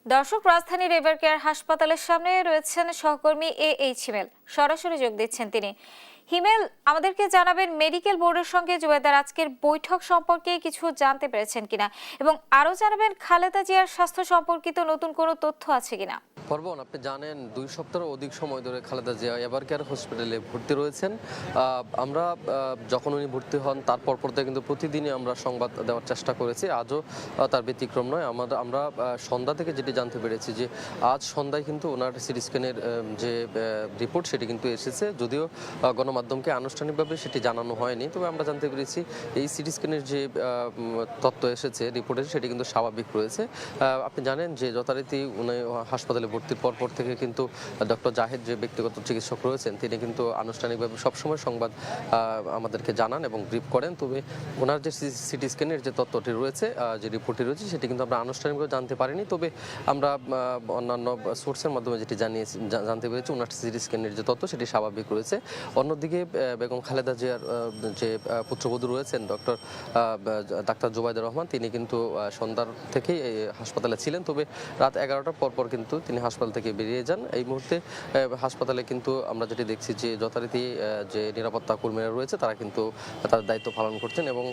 দর্শক, রাজধানীর ever care হাসপাতালের সামনে রয়েছেন সহকর্মী এইচ হিমেল। সরাসরি যোগ দিচ্ছেন তিনি। হিমেল, আমাদেরকে জানাবেন মেডিকেল বোর্ডের সঙ্গে জুবেদার আজকের বৈঠক সম্পর্কে কিছু জানতে পেরেছেন কিনা, এবং আরো জানাবেন খালেদা জিয়ার স্বাস্থ্য সম্পর্কিত নতুন কোনো তথ্য আছে কিনা। পরবন, আপনি জানেন 2 সপ্তাহের অধিক সময় ধরে খালেদা জিয়া এভার কেয়ার হসপিটালে ভর্তি রয়েছেন। আমরা যখন উনি ভর্তি হন তার পরপর থেকে কিন্তু প্রতিদিনই আমরা সংবাদ দেওয়ার চেষ্টা করেছি। আজও তার ব্যতিক্রম নয়। আমরা সন্ধ্যা থেকে যেটি জানতে পেরেছি যে আজ সন্ধ্যায় কিন্তু ওনার সিটি স্ক্যানের যে রিপোর্ট সেটি কিন্তু এসেছে, যদিও গণমাধ্যমকে আনুষ্ঠানিকভাবে সেটি জানানো হয়নি। তবে আমরা জানতে পেরেছি এই সিটি স্ক্যানের যে তথ্য এসেছে রিপোর্টে সেটি কিন্তু স্বাভাবিক রয়েছে। আপনি জানেন যে যথারীতি উনি হাসপাতালে ভর্তির পরপর থেকে কিন্তু ডক্টর জাহেদ যে ব্যক্তিগত চিকিৎসক রয়েছেন তিনি কিন্তু আনুষ্ঠানিকভাবে সবসময় সংবাদ আমাদেরকে জানান এবং ব্রিফ করেন। তবে ওনার যে সিটি স্ক্যানের যে তথ্যটি রয়েছে, যে রিপোর্টটি রয়েছে সেটি কিন্তু আমরা আনুষ্ঠানিকভাবে জানতে পারিনি। তবে আমরা অন্যান্য সোর্সের মাধ্যমে যেটি জানতে পেরেছি ওনার সিটি স্ক্যানের যে তথ্য সেটি স্বাভাবিক রয়েছে। অন্যদিকে বেগম খালেদা জিয়ার যে পুত্রবধূ রয়েছেন ডাক্তার জুবাইদুর রহমান, তিনি কিন্তু সন্ধ্যার থেকেই হাসপাতালে ছিলেন। তবে রাত 11টার পরপর কিন্তু তিনি হাসপাতাল থেকে বেরিয়ে যান। এই মুহূর্তে হাসপাতালে কিন্তু আমরা যেটি দেখছি যে যথারীতি যে নিরাপত্তা কর্মীরা রয়েছে তারা কিন্তু তাদের দায়িত্ব পালন করছেন। এবং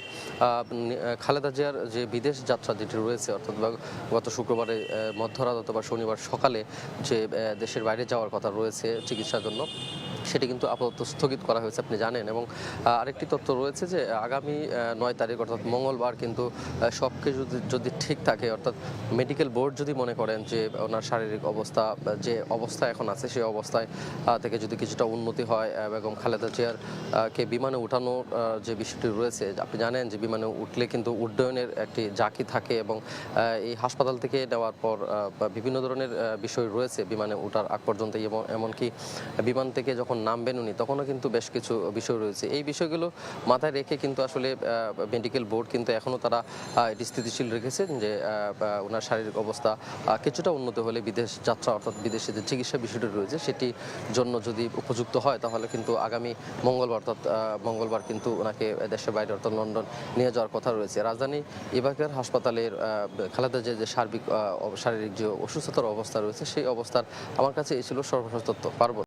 খালেদা জিয়ার যে বিদেশ যাত্রা যেটি রয়েছে, অর্থাৎ গত শুক্রবারে মধ্যরাত অথবা শনিবার সকালে যে দেশের বাইরে যাওয়ার কথা রয়েছে চিকিৎসার জন্য, সেটি কিন্তু আপাতত স্থগিত করা হয়েছে, আপনি জানেন। এবং আরেকটি তথ্য রয়েছে যে আগামী 9 তারিখ অর্থাৎ মঙ্গলবার কিন্তু সব কিছু যদি ঠিক থাকে, অর্থাৎ মেডিকেল বোর্ড যদি মনে করেন যে ওনার শারীরিক অবস্থা যে অবস্থা এখন আছে সেই অবস্থায় থেকে যদি কিছুটা উন্নতি হয় এবং খালেদা জিয়ার কে বিমানে উঠানোর যে বিষয়টি রয়েছে, আপনি জানেন যে বিমানে উঠলে কিন্তু উড্ডয়নের একটি ঝাঁকি থাকে এবং এই হাসপাতাল থেকে নেওয়ার পর বিভিন্ন ধরনের বিষয় রয়েছে বিমানে ওঠার আগ পর্যন্ত, এবং এমনকি বিমান থেকে যখন নামবেন উনি তখনও কিন্তু বেশ কিছু বিষয় রয়েছে। এই বিষয়গুলো মাথায় রেখে কিন্তু আসলে মেডিকেল বোর্ড কিন্তু এখনও তারা এটি স্থিতিশীল রেখেছেন যে ওনার শারীরিক অবস্থা কিছুটা উন্নত হলে বিদেশ যাত্রা অর্থাৎ বিদেশে যে চিকিৎসা বিষয়টি রয়েছে সেটির জন্য যদি উপযুক্ত হয় তাহলে কিন্তু আগামী মঙ্গলবার কিন্তু ওনাকে দেশের বাইরে অর্থাৎ লন্ডন নিয়ে যাওয়ার কথা রয়েছে। রাজধানী এভার কেয়ার হাসপাতালের খালেদা জিয়ার যে শারীরিক যে অসুস্থতার অবস্থা রয়েছে সেই অবস্থার আমার কাছে এই ছিল সর্বশেষ তথ্য। পারবো।